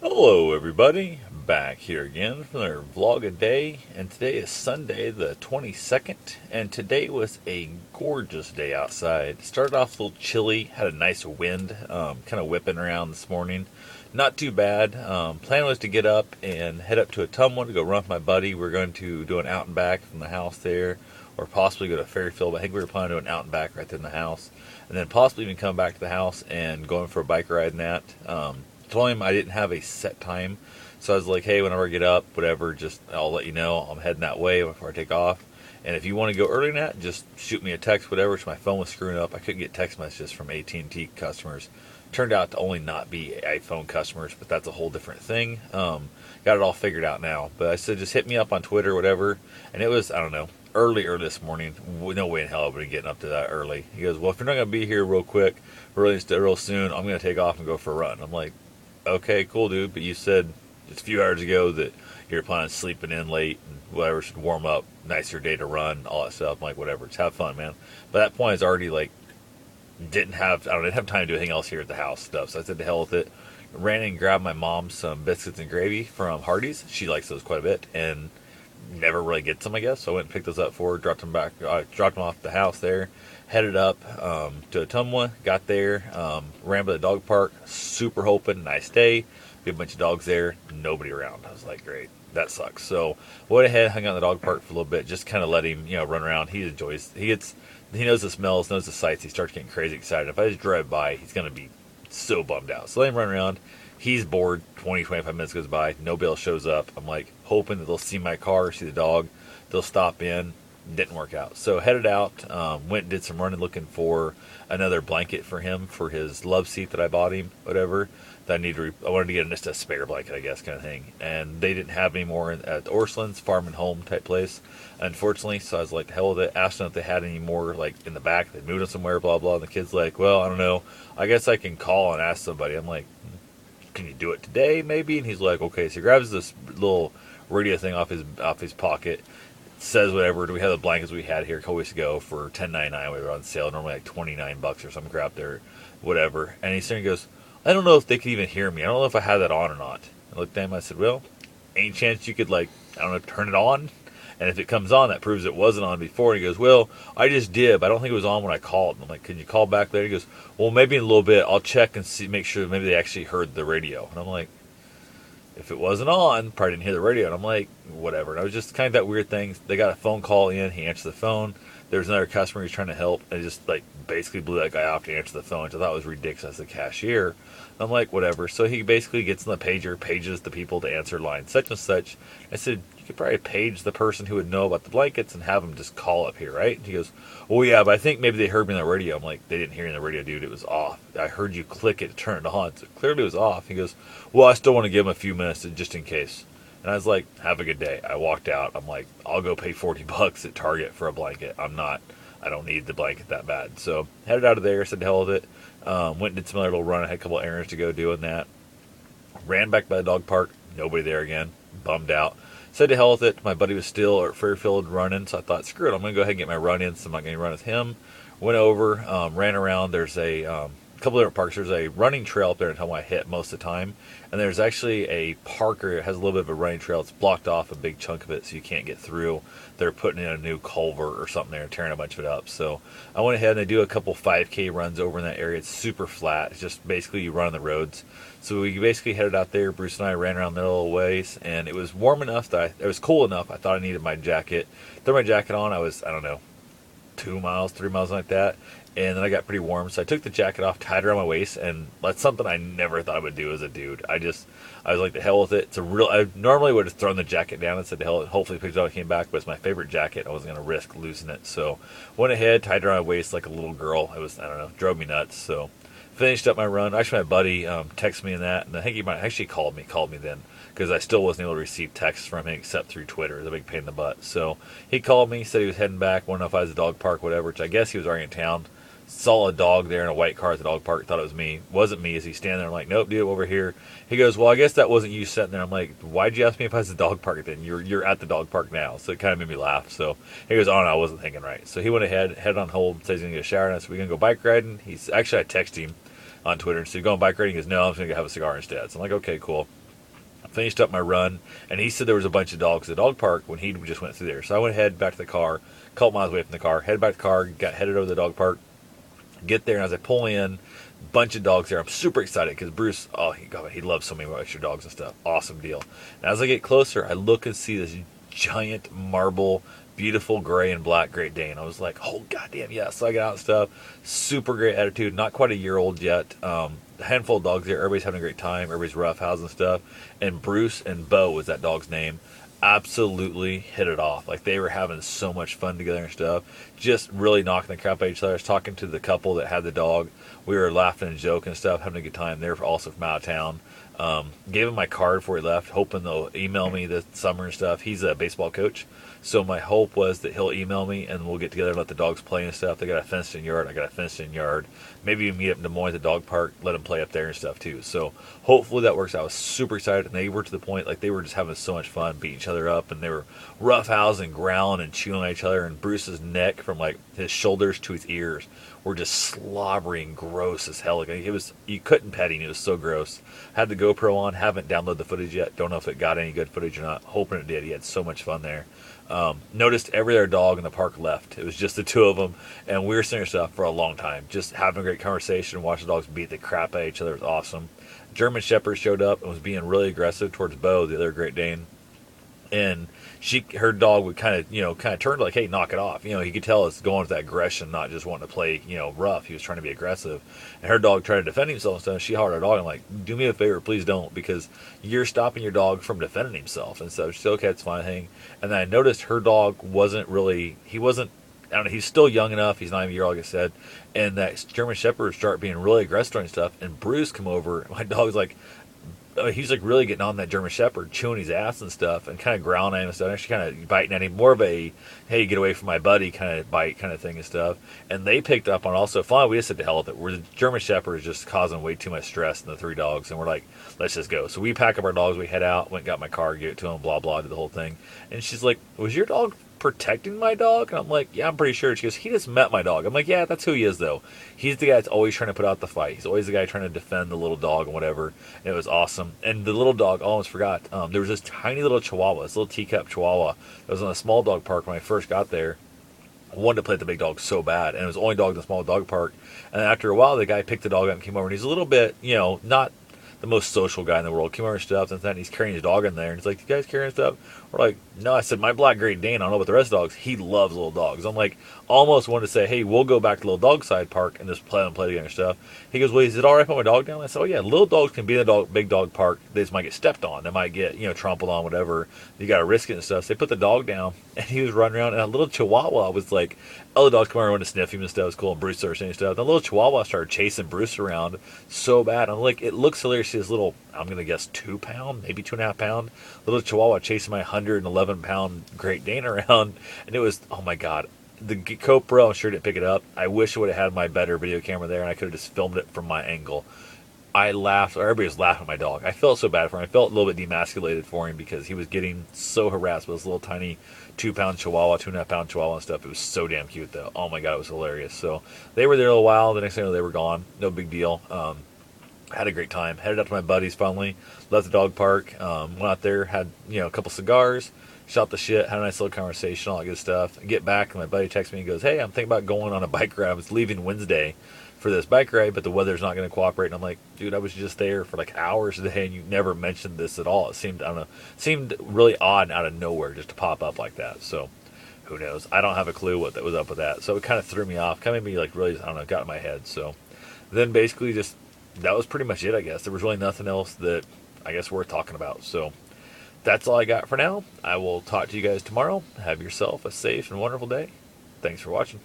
Hello, everybody. Back here again for another vlog a day. And today is Sunday, the 22nd. And today was a gorgeous day outside. Started off a little chilly, had a nice wind, kind of whipping around this morning. Not too bad. Plan was to get up and head up to Ottumwa to go run with my buddy. We're going to do an out and back from the house there, or possibly go to Fairfield. But I think we were planning to do an out and back right there in the house. And then possibly even come back to the house and going for a bike ride and that. Told him I didn't have a set time, so I was like, hey, whenever I get up, whatever, just I'll let you know I'm heading that way before I take off. And if you want to go earlier than that, just shoot me a text, whatever. So my phone was screwing up. I couldn't get text messages from AT&T customers. Turned out to only not be iPhone customers, but that's a whole different thing. Got it all figured out now. But I said, just hit me up on Twitter, whatever. And it was, I don't know, early this morning. No way in hell I would be getting up to that early. He goes, well, if you're not going to be here real quick, real soon, I'm going to take off and go for a run. I'm like, okay, cool, dude, but you said just a few hours ago that you're planning on sleeping in late and whatever, should warm up, nicer day to run, all that stuff. I'm like, whatever, just have fun, man. But at that point, I was already like, didn't have time to do anything else here at the house stuff. So I said, the hell with it. Ran in and grabbed my mom some biscuits and gravy from Hardee's. She likes those quite a bit and never really gets them, I guess. So I went and picked those up for her, dropped them off at the house there, headed up to Ottumwa, got there, ran by the dog park, super hoping, nice day, be a bunch of dogs there, nobody around. I was like, great, that sucks. So went ahead, hung out in the dog park for a little bit, just kind of let him, run around. He enjoys, he knows the smells, knows the sights. He starts getting crazy excited. If I just drive by, he's going to be so bummed out. So let him run around. He's bored. 25 minutes goes by. Nobody else shows up. I'm like hoping that they'll see my car, see the dog. They'll stop in. Didn't work out. So headed out. Went and did some running looking for another blanket for him for his love seat that I bought him, whatever. That I wanted to get just a spare blanket, I guess, kind of thing. And they didn't have any more at Orscheln's Farm and Home type place, unfortunately. So I was like, the hell with it. Asked them if they had any more, like, in the back. They moved them somewhere, blah, blah. And the kid's like, well, I don't know. I guess I can call and ask somebody. I'm like, can you do it today, maybe? And he's like, okay. So he grabs this little radio thing off his pocket, says whatever. Do we have the blankets we had here a couple weeks ago for $10.99? We were on sale, normally like $29 or some crap there, whatever. And he's saying, he goes, I don't know if they could even hear me. I don't know if I had that on or not. I looked at him. I said, well, any chance you could, like, I don't know, turn it on? And if it comes on, that proves it wasn't on before. And he goes, well, I just did, but I don't think it was on when I called. And I'm like, can you call back later? He goes, well, maybe in a little bit. I'll check and see, make sure maybe they actually heard the radio. And I'm like, if it wasn't on, probably didn't hear the radio. And I'm like, whatever. And I was just kind of that weird thing. They got a phone call in. He answered the phone. There was another customer he's trying to help, and it just like basically blew that guy off to answer the phone, which I thought was ridiculous as a cashier. I'm like, whatever. So he basically gets in the pager, pages the people to answer line such and such. I said, you could probably page the person who would know about the blankets and have them just call up here, right? And he goes, oh yeah, but I think maybe they heard me on the radio. I'm like, they didn't hear me on the radio, dude. It was off. I heard you click it to turn it on. So clearly it was off. He goes, well, I still want to give him a few minutes just in case. And I was like, have a good day. I walked out. I'm like, I'll go pay $40 at Target for a blanket. I don't need the blanket that bad. So headed out of there, said the hell with it. Went and did some other little run. I had a couple errands to go doing that. Ran back by the dog park. Nobody there again. Bummed out. Said to hell with it. My buddy was still at Fairfield running, so I thought, screw it. I'm going to go ahead and get my run in, so I'm not going to run with him. Went over, ran around. There's a couple different parks. There's a running trail up there until I hit most of the time. And there's actually a park area that has a little bit of a running trail. It's blocked off a big chunk of it so you can't get through. They're putting in a new culvert or something there and tearing a bunch of it up. So I went ahead and I do a couple 5K runs over in that area. It's super flat. It's just basically you run on the roads. So we basically headed out there. Bruce and I ran around the little ways, and it was warm enough that it was cool enough. I thought I needed my jacket. Threw my jacket on. I was, I don't know, 2 miles, 3 miles like that. And then I got pretty warm, so I took the jacket off, tied it around my waist, and that's something I never thought I would do as a dude. I was like, the hell with it. I normally would have thrown the jacket down and said, the hell, hopefully picked it up and came back, but it's my favorite jacket. I wasn't going to risk losing it. So went ahead, tied it around my waist like a little girl. It was, I don't know, drove me nuts. So finished up my run. Actually, my buddy texted me in that, and I think he might actually called me then, because I still wasn't able to receive texts from him except through Twitter. It was a big pain in the butt. So he called me, said he was heading back, wanted to know if I was at the dog park, whatever, which I guess he was already in town. Saw a dog there in a white car at the dog park, thought it was me. Wasn't me. As he's standing there, I'm like, nope, dude, over here. He goes, well, I guess that wasn't you sitting there. I'm like, why'd you ask me if I was at the dog park then? You're at the dog park now. So it kind of made me laugh. So he goes, oh no, I wasn't thinking right. So he went ahead, head on hold, says he's going to get a shower, and I said, we're going to go bike riding. I texted him on Twitter and said, going bike riding? He goes, no, I'm just going to have a cigar instead. So I'm like, okay, cool. finished up my run, and he said there was a bunch of dogs at the dog park when he just went through there. So I went ahead back to the car, a couple miles away from the car, headed back to the car, got headed over to the dog park, get there, and as I pull in, bunch of dogs there. I'm super excited because Bruce, he loves so many extra dogs and stuff. Awesome deal. And as I get closer, I look and see this giant marble, beautiful gray and black Great Dane. I was like, oh goddamn yes! So I got out and stuff. Super great attitude. Not quite a year old yet. A handful of dogs there. Everybody's having a great time. Everybody's roughhousing stuff. And Bruce and Bo was that dog's name. Absolutely hit it off. Like they were having so much fun together and stuff. Just really knocking the crap out of each other. I was talking to the couple that had the dog. We were laughing and joking and stuff, having a good time. They were also from out of town. Gave him my card before he left, hoping they'll email me this summer and stuff. He's a baseball coach, so my hope was that he'll email me and we'll get together and let the dogs play and stuff. They got a fenced-in yard. I got a fenced-in yard. Maybe even meet up in Des Moines at the dog park, let them play up there and stuff too. So hopefully that works out. I was super excited, and they were to the point like they were just having so much fun, beating each other up, and they were roughhousing, growling, and chewing on each other. And Bruce's neck, from like his shoulders to his ears, were just slobbery and gross as hell. Like, it was, you couldn't pet him. It was so gross. Had the GoPro on. Haven't downloaded the footage yet. Don't know if it got any good footage or not. Hoping it did. He had so much fun there. Noticed every other dog in the park left. It was just the two of them, and we were sitting there stuff for a long time, just having a great conversation. Watching the dogs beat the crap out of each other. It was awesome. German Shepherd showed up and was being really aggressive towards Bo, the other Great Dane. And her dog would kind of turn like, hey, knock it off. He could tell it's going with that aggression, not just wanting to play, rough. He was trying to be aggressive. And her dog tried to defend himself and stuff. She hollered at her dog and like, do me a favor, please don't, because you're stopping your dog from defending himself. And so she said, okay, it's fine thing. And then I noticed her dog wasn't, I don't know, he's still young enough. He's not even a year old, like I said. And that German Shepherd started being really aggressive and stuff. And Bruce come over. My dog's like, he's like really getting on that German Shepherd, chewing his ass and stuff, and kind of growling at him and stuff. Actually, kind of biting at him, more of a "hey, get away from my buddy" kind of bite, kind of thing and stuff. And they picked up on also. Finally, we just said to hell with it. Where the German Shepherd is just causing way too much stress in the three dogs, and we're like, let's just go. So we pack up our dogs, we head out, went and got my car, gave it to him, blah blah, did the whole thing. And she's like, "Was your dog protecting my dog?" And I'm like, yeah, I'm pretty sure. She goes, he just met my dog. I'm like, yeah, that's who he is though. He's the guy that's always trying to put out the fight. He's always the guy trying to defend the little dog and whatever. And it was awesome. And the little dog, I almost forgot, there was this tiny little chihuahua, this little teacup chihuahua that was on a small dog park when I first got there. I wanted to play with the big dog so bad, and it was the only dog in the small dog park. And after a while, the guy picked the dog up and came over, and he's a little bit, not the most social guy in the world. Came over and stuff, and then he's carrying his dog in there, and he's like, "You guys carrying stuff?" We're like, "No." I said, "My black Great Dane, I don't know about the rest of the dogs. He loves little dogs." I'm like, almost wanted to say, "Hey, we'll go back to Little Dog Side Park and just play together and stuff." He goes, "Well, is it all right if I put my dog down?" I said, "Oh yeah, little dogs can be in the big dog park. They just might get stepped on. They might get trampled on, whatever. You got to risk it and stuff." So they put the dog down, and he was running around, and a little chihuahua was like, other dogs come around and sniff him and stuff. It was cool, and Bruce started saying stuff. The little chihuahua started chasing Bruce around so bad. I'm like, it looks hilarious. This little, I'm going to guess 2 pound, maybe 2.5 pound, little chihuahua chasing my 111 pound Great Dane around. And it was, oh my God. The GoPro, I'm sure didn't pick it up. I wish I would have had my better video camera there, and I could have just filmed it from my angle. I laughed, or everybody was laughing at my dog. I felt so bad for him. I felt a little bit demasculated for him because he was getting so harassed with this little tiny 2 pound chihuahua, 2.5 pound chihuahua and stuff. It was so damn cute though. Oh my God, it was hilarious. So they were there a little while. The next thing I know, they were gone. No big deal. Had a great time. Headed out to my buddies finally. Left the dog park. Went out there, had a couple cigars, shot the shit, had a nice little conversation, all that good stuff. I get back and my buddy texts me and goes, "Hey, I'm thinking about going on a bike ride. I was leaving Wednesday for this bike ride, but the weather's not going to cooperate." And I'm like, dude, I was just there for like hours today, and you never mentioned this at all. It seemed, I don't know, seemed really odd and out of nowhere just to pop up like that. So who knows? I don't have a clue what that was up with that. So it kind of threw me off, kind of made me like really, I don't know, got in my head. So then basically just, that was pretty much it, I guess. There was really nothing else that I guess worth talking about. So that's all I got for now. I will talk to you guys tomorrow. Have yourself a safe and wonderful day. Thanks for watching.